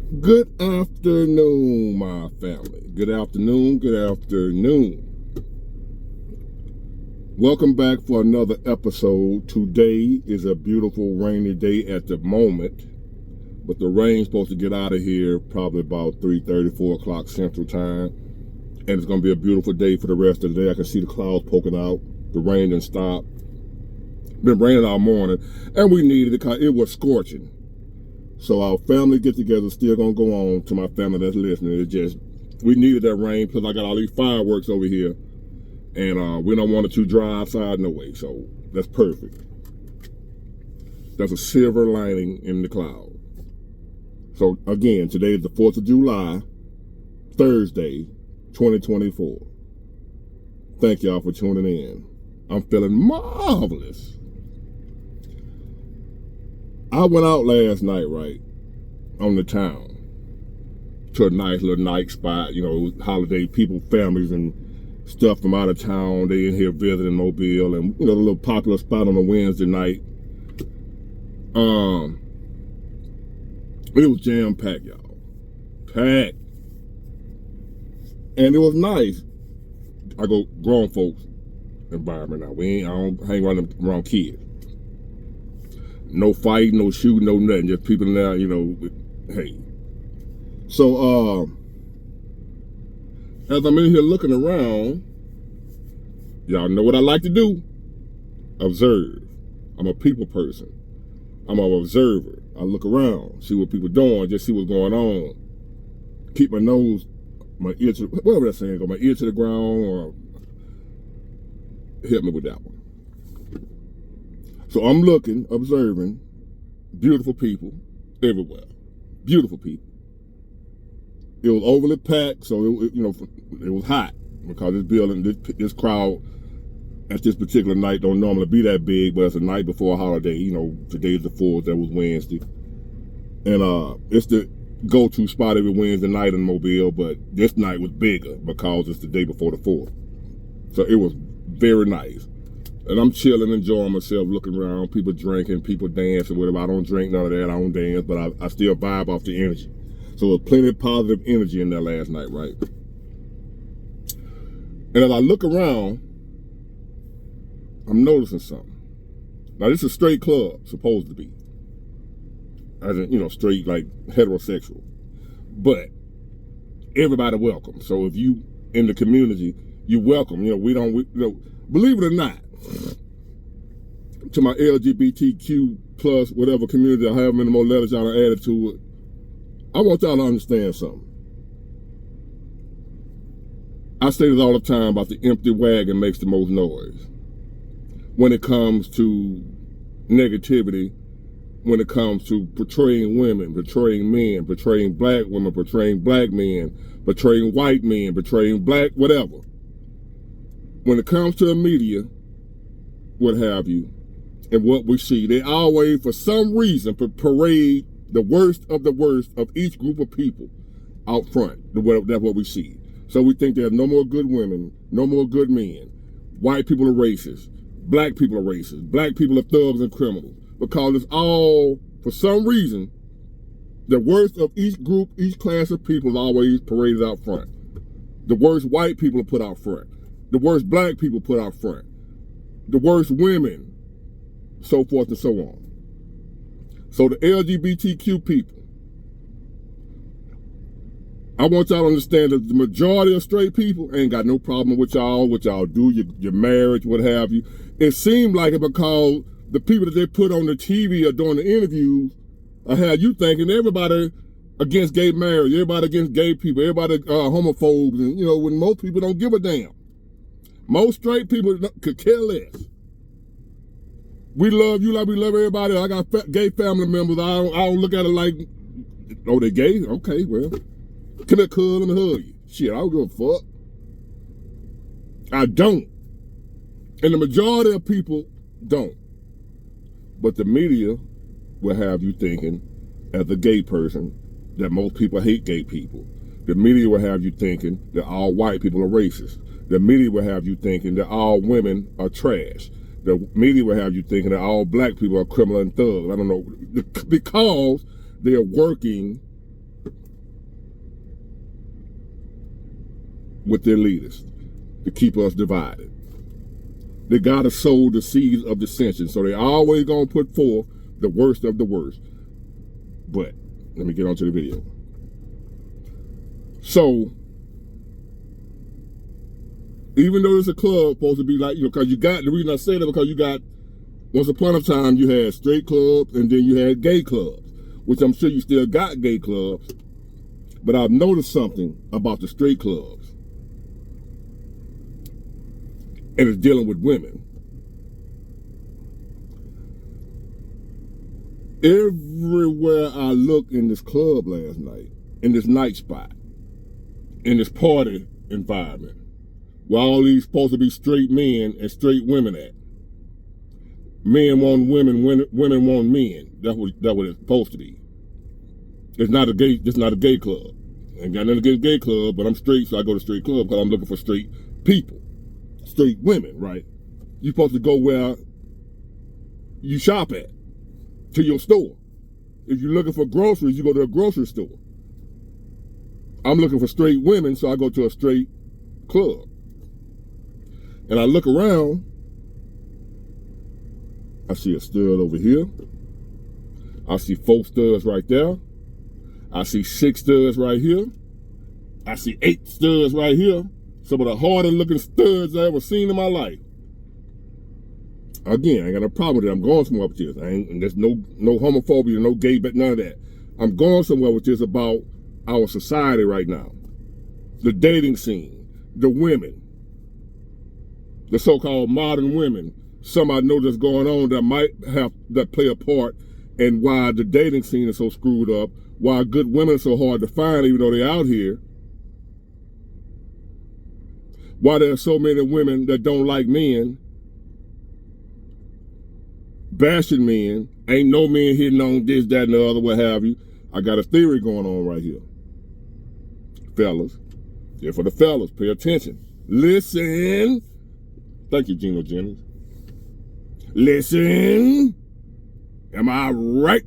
Good afternoon, my family. Good afternoon, good afternoon. Welcome back for another episode. Today is a beautiful rainy day at the moment, but the rain's supposed to get out of here probably about 3:30, 4 o'clock Central Time, and it's going to be a beautiful day for the rest of the day. I can see the clouds poking out. The rain didn't stop. Been raining all morning, and we needed it because it was scorching. So our family get together still gonna go on. To my family that's listening, it just, we needed that rain because I got all these fireworks over here, and we don't want it to dry outside no way. So that's perfect. That's a silver lining in the cloud. So again, today is the 4th of July, Thursday, 2024. Thank y'all for tuning in. I'm feeling marvelous. I went out last night, right, on the town to a nice little night spot, holiday people, families and stuff from out of town. They in here visiting Mobile, and the little popular spot on a Wednesday night. It was jam packed, y'all. Packed. And it was nice. I go grown folks environment now. I don't hang around kids. No fighting, no shooting, no nothing. Just people now, hey. So, as I'm in here looking around, y'all know what I like to do? Observe. I'm a people person. I'm an observer. I look around, see what people doing, just see what's going on. Keep my ear to, whatever that saying go, my ear to the ground, or help me with that one. So I'm looking, observing, beautiful people everywhere. Beautiful people. It was overly packed, so it was hot because this building, this crowd at this particular night don't normally be that big, but it's a night before a holiday. Today's the 4th, that was Wednesday. And it's the go-to spot every Wednesday night in Mobile, but this night was bigger because it's the day before the 4th. So it was very nice. And I'm chilling, enjoying myself, looking around, people drinking, people dancing, whatever. I don't drink none of that, I don't dance, but I still vibe off the energy. So there was plenty of positive energy in there last night, right? And as I look around, I'm noticing something. Now, this is a straight club, supposed to be. As in, straight, like, heterosexual. But everybody welcome. So if you in the community, you welcome. Believe it or not, to my LGBTQ plus whatever community, I have many more letters y'all added to it. I want y'all to understand something. I say this all the time about the empty wagon makes the most noise. When it comes to negativity, when it comes to portraying women, portraying men, portraying black women, portraying black men, portraying white men, portraying black whatever. When it comes to the media, what have you, and what we see, they always, for some reason, parade the worst of each group of people out front. That's what we see. So we think there's no more good women, no more good men. White people are racist. Black people are racist. Black people are thugs and criminals. Because it's all, for some reason, the worst of each group, each class of people is always paraded out front. The worst white people are put out front. The worst black people put out front. The worst women, so forth and so on. So the LGBTQ people, I want y'all to understand that the majority of straight people ain't got no problem with y'all, what y'all do, your marriage, what have you. It seemed like it because the people that they put on the TV or during the interviews had you thinking everybody against gay marriage, everybody against gay people, everybody homophobes, and when most people don't give a damn. Most straight people could care less. We love you like we love everybody. I got gay family members. I don't look at it like, oh, they gay? Okay, well, come here, cuz, let me hug you. Shit, I don't give a fuck. I don't. And the majority of people don't. But the media will have you thinking, as a gay person, that most people hate gay people. The media will have you thinking that all white people are racist. The media will have you thinking that all women are trash. The media will have you thinking that all black people are criminal and thugs. I don't know, because they are working with their leaders to keep us divided. They gotta sow the seeds of dissension, so they always gonna put forth the worst of the worst. But let me get on to the video. So, even though it's a club supposed to be like, because you got, the reason I say that because you got, once upon a time you had straight clubs and then you had gay clubs, which I'm sure you still got gay clubs, but I've noticed something about the straight clubs, and it's dealing with women. Everywhere I looked in this club last night, in this night spot, in this party environment, where all these supposed to be straight men and straight women at. Men want women, women want men. That's what it's supposed to be. It's not a gay club. Ain't got nothing against gay club, but I'm straight, so I go to straight club because I'm looking for straight people. Straight women, right? You're supposed to go where you shop at, to your store. If you're looking for groceries, you go to a grocery store. I'm looking for straight women, so I go to a straight club. And I look around, I see a stud over here. I see 4 studs right there. I see 6 studs right here. I see 8 studs right here. Some of the hardest looking studs I ever seen in my life. Again, I ain't got no problem with it. I'm going somewhere with this. And there's no homophobia, no gay, but none of that. I'm going somewhere with this about our society right now. The dating scene, the women, the so-called modern women. Some I know that's going on that play a part in why the dating scene is so screwed up, why good women are so hard to find even though they're out here, why there are so many women that don't like men, bashing men, ain't no men hitting on this, that, and the other, what have you. I got a theory going on right here. Fellas, here for the fellas, pay attention. Listen. Thank you, Gino Jennings. Listen. Am I right?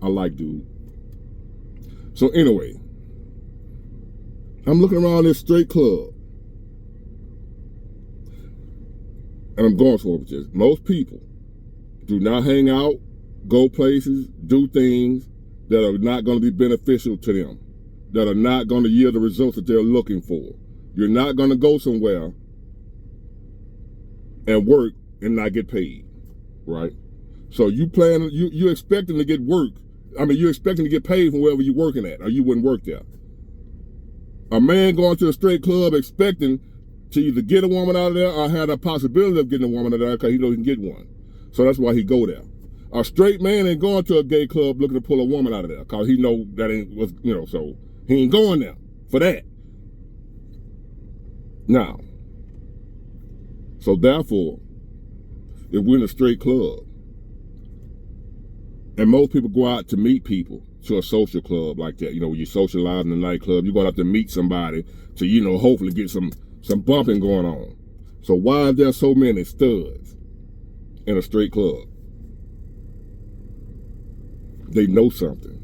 I like dude. So anyway, I'm looking around this straight club. And I'm going for this. Most people do not hang out, go places, do things that are not going to be beneficial to them, that are not going to yield the results that they're looking for. You're not going to go somewhere and work and not get paid, right? So you're expecting to get work. I mean, you're expecting to get paid from wherever you're working at, or you wouldn't work there. A man going to a straight club expecting to either get a woman out of there or have the possibility of getting a woman out of there because he knows he can get one. So that's why he go there. A straight man ain't going to a gay club looking to pull a woman out of there because he know that so he ain't going there for that. Now, so therefore, if we're in a straight club, and most people go out to meet people to a social club like that, when you socialize in the nightclub, you're going to have to meet somebody to, hopefully get some bumping going on. So why are there so many studs in a straight club? They know something.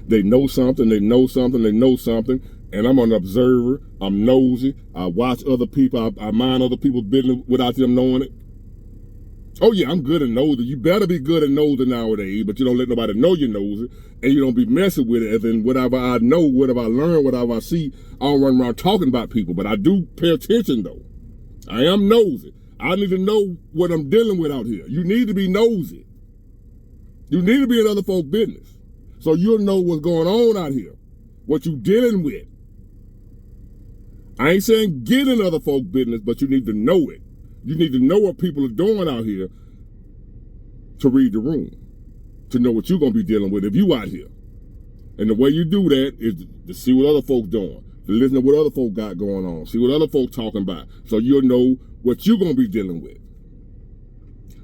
They know something, they know something, they know something. And I'm an observer, I'm nosy, I watch other people, I mind other people's business without them knowing it. Oh yeah, I'm good and nosy. You better be good and nosy nowadays, but you don't let nobody know you're nosy, and you don't be messing with it. And then whatever I know, whatever I learn, whatever I see, I don't run around talking about people, but I do pay attention though. I am nosy. I need to know what I'm dealing with out here. You need to be nosy. You need to be in other folks' business, so you'll know what's going on out here, what you dealing with. I ain't saying get in other folks' business, but you need to know it. You need to know what people are doing out here to read the room, to know what you're going to be dealing with if you out here. And the way you do that is to see what other folks doing, to listen to what other folks got going on, see what other folks talking about, so you'll know what you're going to be dealing with.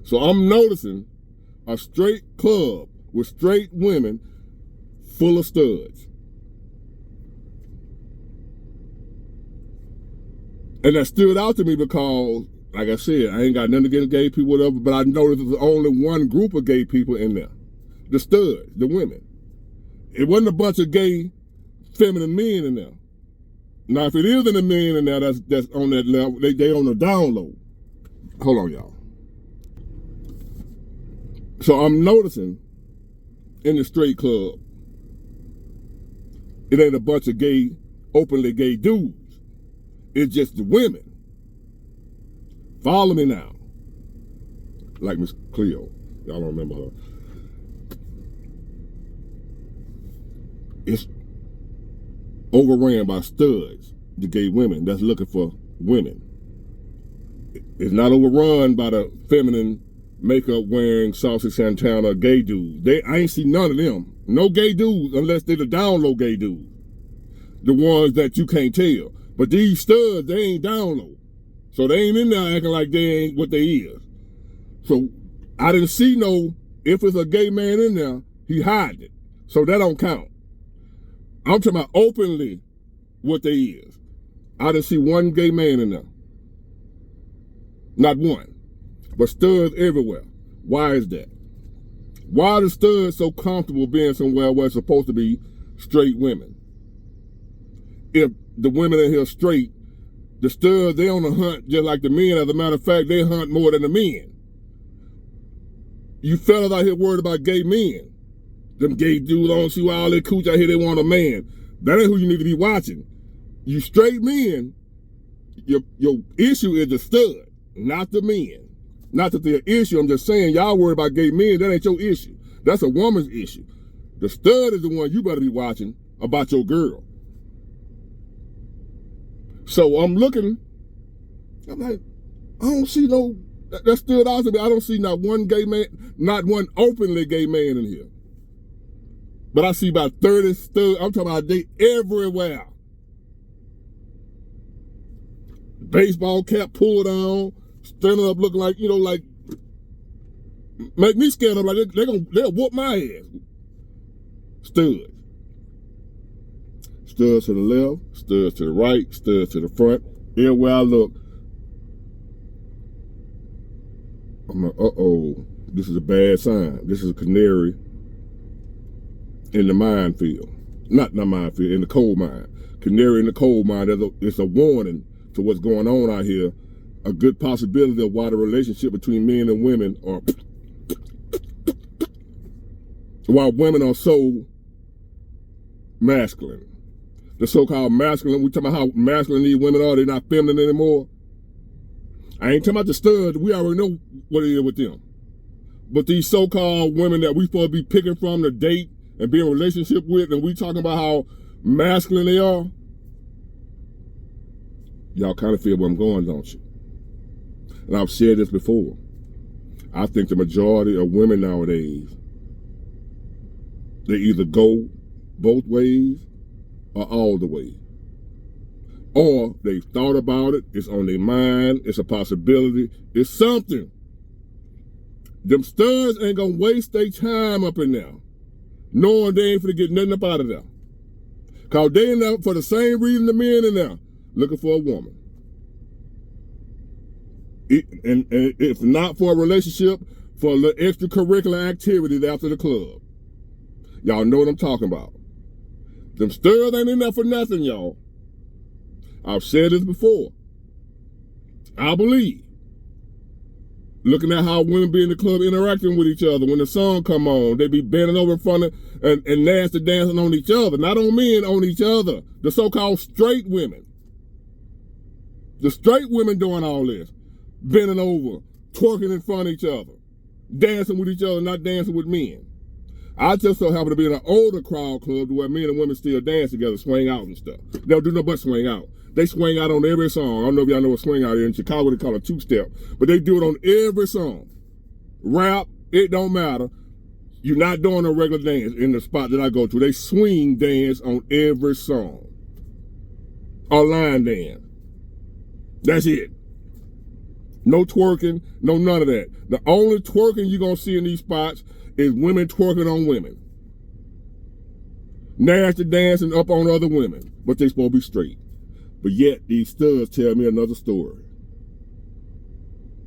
So I'm noticing a straight club with straight women full of studs. And that stood out to me because, like I said, I ain't got nothing against gay people, whatever, but I noticed there's only one group of gay people in there. The studs, the women. It wasn't a bunch of gay, feminine men in there. Now, if it is in the men in there that's on that level, they on the down low. Hold on, y'all. So I'm noticing in the straight club, it ain't a bunch of openly gay dudes. It's just the women. Follow me now. Like Miss Cleo. Y'all don't remember her. It's overran by studs, the gay women that's looking for women. It's not overrun by the feminine makeup wearing Saucy Santana gay dudes. I ain't see none of them. No gay dudes unless they're the down low gay dudes. The ones that you can't tell. But these studs, they ain't down low. So they ain't in there acting like they ain't what they is. So I didn't see if it's a gay man in there, he hiding it. So that don't count. I'm talking about openly what they is. I didn't see one gay man in there. Not one. But studs everywhere. Why is that? Why are the studs so comfortable being somewhere where it's supposed to be straight women? If the women in here straight, the studs, they on the hunt just like the men. As a matter of fact, they hunt more than the men. You fellas out here worried about gay men. Them gay dudes, I don't see why all that cooch out here, they want a man. That ain't who you need to be watching. You straight men, your issue is the stud, not the men. Not that they're an issue, I'm just saying, y'all worried about gay men, that ain't your issue. That's a woman's issue. The stud is the one you better be watching about your girl. So I'm looking, I'm like, I don't see that stood out to me. I don't see not one gay man, not one openly gay man in here. But I see about 30 studs. I'm talking about they everywhere. Baseball cap pulled on, standing up looking like, like, make me scared of like they'll whoop my ass. Studs. Studs to the left, studs to the right, studs to the front. Everywhere I look, I'm like, uh-oh, this is a bad sign. This is a canary in the minefield. Not minefield, in the coal mine. Canary in the coal mine, it's a warning to what's going on out here. A good possibility of why the relationship between men and women are, why women are so masculine. The so-called masculine, we talking about how masculine these women are, they're not feminine anymore. I ain't talking about the studs, we already know what it is with them. But these so-called women that we supposed to be picking from to date and be in a relationship with, and we talking about how masculine they are, y'all kind of feel where I'm going, don't you? And I've said this before. I think the majority of women nowadays, they either go both ways or all the way. Or they've thought about it, it's on their mind, it's a possibility, it's something. Them studs ain't gonna waste their time up in there, knowing they ain't finna get nothing up out of there. Cause they in there for the same reason the men in there, looking for a woman. And if not for a relationship, for a little extracurricular activities after the club. Y'all know what I'm talking about. Them studs ain't in there for nothing, y'all. I've said this before. I believe. Looking at how women be in the club interacting with each other. When the song come on, they be bending over in front of and nasty dancing on each other. Not on men, on each other. The so-called straight women. The straight women doing all this. Bending over, twerking in front of each other. Dancing with each other, not dancing with men. I just so happen to be in an older crowd club where men and women still dance together, swing out and stuff. They don't do no but swing out. They swing out on every song. I don't know if y'all know what swing out is. In Chicago, they call it two-step. But they do it on every song. Rap, it don't matter. You're not doing a regular dance in the spot that I go to. They swing dance on every song. Or line dance. That's it. No twerking, no none of that. The only twerking you're going to see in these spots is women twerking on women. Nasty dancing up on other women. But they supposed to be straight. But yet, these studs tell me another story.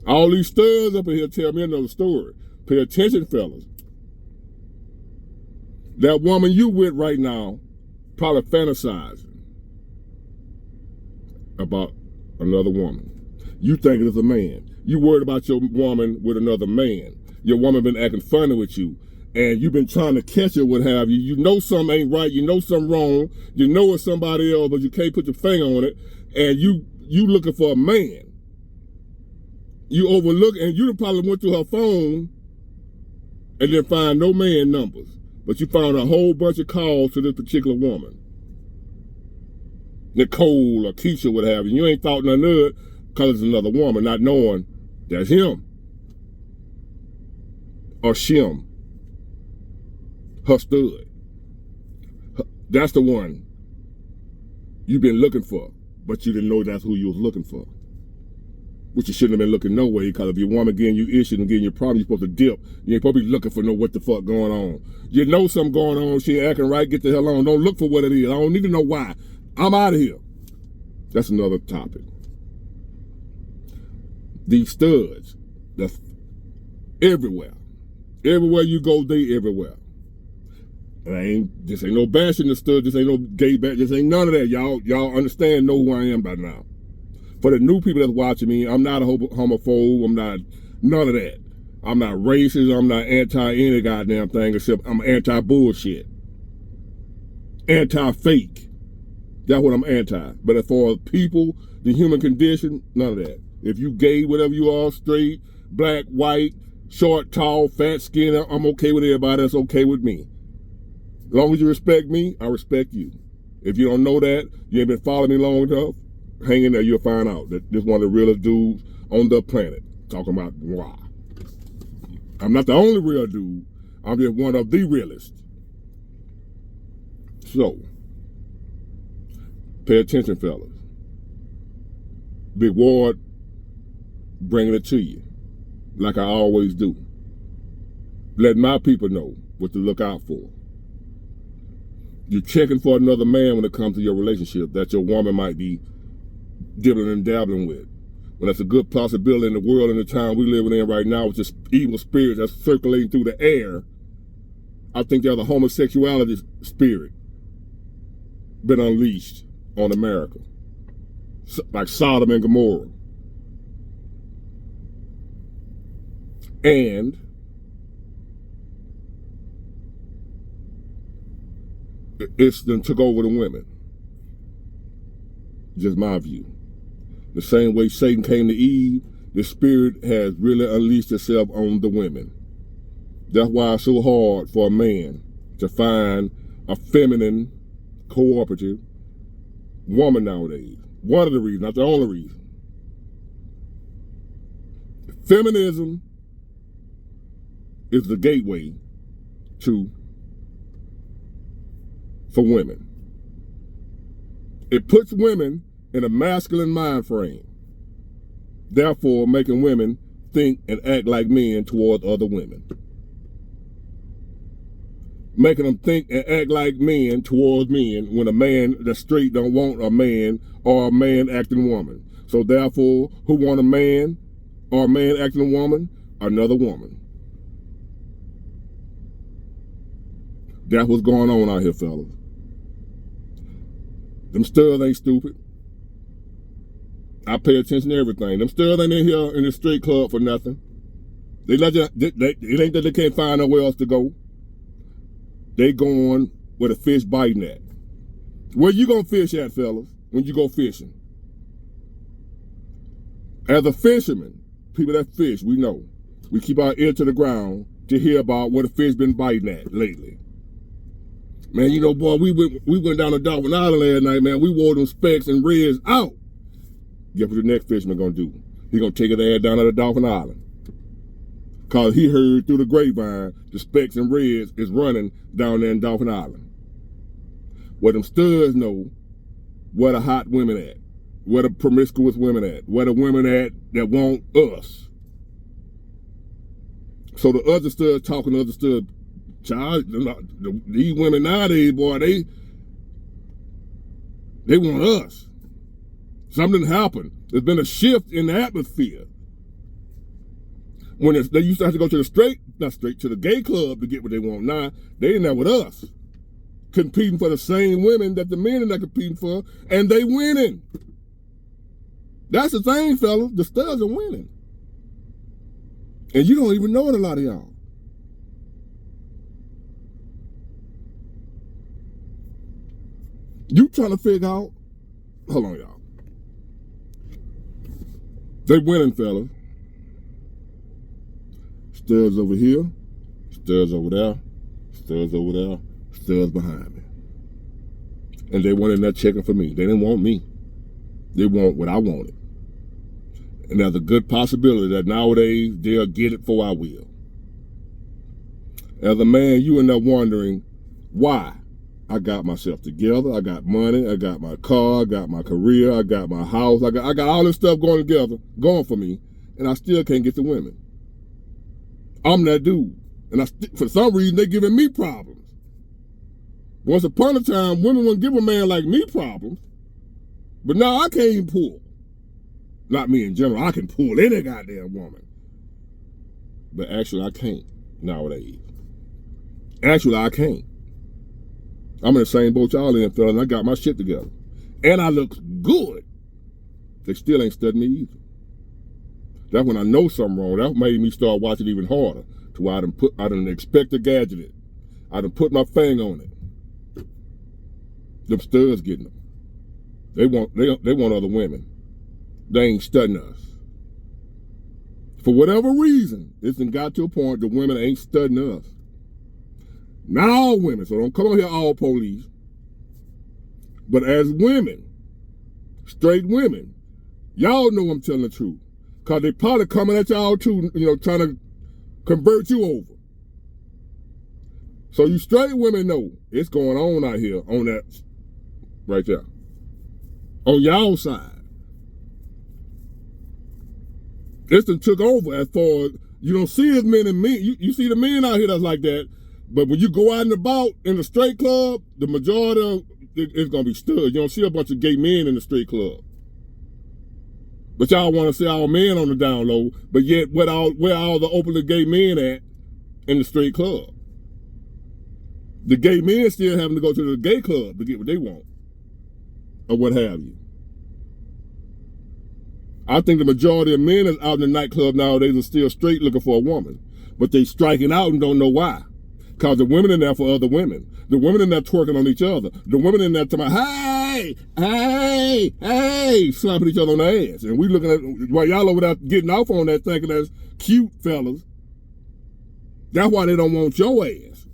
All these studs up in here tell me another story. Pay attention, fellas. That woman you with right now probably fantasizing. about another woman. You think it's a man. You worried about your woman with another man. Your woman been acting funny with you, and you've been trying to catch her, what have you. You know something ain't right. You know something wrong. You know it's somebody else, but you can't put your finger on it. And you looking for a man. You overlook, and you probably went through her phone and didn't find no man numbers, but you found a whole bunch of calls to this particular woman, Nicole or Keisha, what have you. You ain't thought nothing of it because it's another woman, not knowing that's him or Shim, her stud. That's the one you've been looking for, but you didn't know that's who you was looking for. Which you shouldn't have been looking no way, because if your woman getting you issues and getting your problem, you're supposed to dip. You ain't supposed to be looking for what the fuck going on. You know something going on, she ain't acting right, get the hell on. Don't look for what it is. I don't need to know why. I'm out of here. That's another topic. These studs, that's everywhere. Everywhere you go, they everywhere. This ain't no bashing the stud, this ain't no gay bash, this ain't none of that. Y'all understand, know who I am by now. For the new people that's watching me, I'm not a homophobe. I'm not none of that. I'm not racist. I'm not anti any goddamn thing, except I'm anti-bullshit. Anti-fake. That's what I'm anti. But as far as people, the human condition, none of that. If you gay, whatever you are, straight, black, white, short, tall, fat, skin, I'm okay with everybody. That's okay with me. As long as you respect me, I respect you. If you don't know that, you ain't been following me long enough, hang in there, you'll find out that this is one of the realest dudes on the planet. Talking about why. I'm not the only real dude. I'm just one of the realest. So, pay attention, fellas. Big Ward bringing it to you, like I always do. Letting my people know what to look out for. You're checking for another man when it comes to your relationship that your woman might be dibbling and dabbling with. When that's a good possibility in the world and the time we living in right now with this evil spirit that's circulating through the air, I think there's a homosexuality spirit been unleashed on America. Like Sodom and Gomorrah. And it's then took over the women. Just my view. The same way Satan came to Eve, the spirit has really unleashed itself on the women. That's why it's so hard for a man to find a feminine, cooperative woman nowadays. One of the reasons, not the only reason. Feminism is the gateway for women. It puts women in a masculine mind frame, therefore making women think and act like men towards other women. Making them think and act like men towards men when a man that's straight don't want a man or a man acting woman. So therefore, who want a man or a man acting a woman? Another woman. That's what's going on out here, fellas. Them studs ain't stupid. I pay attention to everything. Them studs ain't in here in the straight club for nothing. It ain't that they can't find nowhere else to go. They going where the fish biting at. Where you gonna fish at, fellas, when you go fishing? As a fisherman, people that fish, we know. We keep our ear to the ground to hear about where the fish been biting at lately. Man, you know, boy, we went down to Dolphin Island last night, man. We wore them specks and reds out. Guess what the next fisherman gonna do? He gonna take his ass down to the Dolphin Island. Cause he heard through the grapevine the specks and reds is running down there in Dolphin Island. Where them studs know where the hot women at, where the promiscuous women at, where the women at that want us. So the other studs talking to other studs. Child, these women nowadays, boy, they want us. Something happened. There's been a shift in the atmosphere. When they used to have to go to the gay club to get what they want. Now, they in there with us, competing for the same women that the men are not competing for, and they winning. That's the thing, fellas. The studs are winning. And you don't even know it, a lot of y'all. You trying to figure out, hold on, y'all. They winning, fellas. Studs over here, studs over there, studs over there, studs behind me. And they went in there checking for me. They didn't want me. They want what I wanted. And there's a good possibility that nowadays they'll get it before I will. As a man, you end up wondering why. I got myself together. I got money. I got my car. I got my career. I got my house. I got all this stuff going together, going for me, and I still can't get the women. I'm that dude, and for some reason they giving me problems. Once upon a time, women wouldn't give a man like me problems, but now I can't even pull. Not me in general. I can pull any goddamn woman, but actually I can't nowadays. Actually, I can't. I'm in the same boat y'all in, fellas, and I got my shit together. And I look good. They still ain't studying me either. That's when I know something wrong. That made me start watching even harder. To where I done expect a gadget. I done put my thing on it. Them studs getting them. They want other women. They ain't studying us. For whatever reason, it's done got to a point the women ain't studying us. Not all women, so don't come on here all police. But as women, straight women, y'all know I'm telling the truth. Because they probably coming at y'all too, trying to convert you over. So you straight women know it's going on out here on that, right there. On y'all side. It's done took over as far as, you don't see as many men. You see the men out here that's like that. But when you go out and about in the straight club, the majority of it's gonna be studs. You don't see a bunch of gay men in the straight club. But y'all want to see all men on the down low, but yet where all the openly gay men at in the straight club? The gay men still having to go to the gay club to get what they want, or what have you. I think the majority of men that's out in the nightclub nowadays are still straight looking for a woman, but they striking out and don't know why. Because the women in there for other women. The women in there twerking on each other. The women in there talking about, hey, hey, hey, slapping each other on the ass. And we looking at, while y'all over there getting off on that thinking that's cute, fellas. That's why they don't want your ass.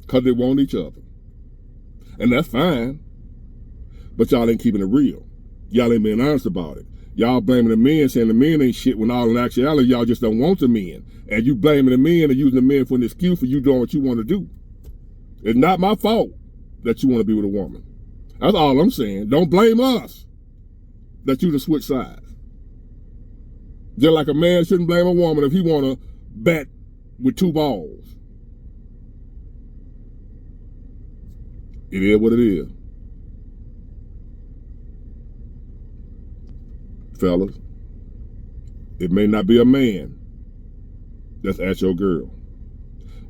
Because they want each other. And that's fine. But y'all ain't keeping it real. Y'all ain't being honest about it. Y'all blaming the men, saying the men ain't shit, when all in actuality, y'all just don't want the men. And you blaming the men and using the men for an excuse for you doing what you want to do. It's not my fault that you want to be with a woman. That's all I'm saying. Don't blame us that you done switch sides. Just like a man shouldn't blame a woman if he want to bat with two balls. It is what it is. Fellas, it may not be a man that's at your girl,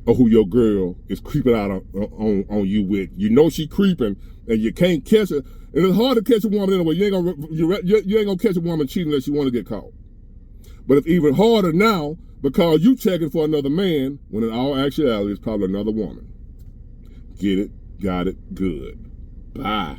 or who your girl is creeping out on you with. You know she creeping, and you can't catch her. And it's hard to catch a woman anyway. You ain't gonna catch a woman cheating unless you want to get caught. But it's even harder now because you checking for another man when in all actuality it's probably another woman. Get it? Got it? Good. Bye.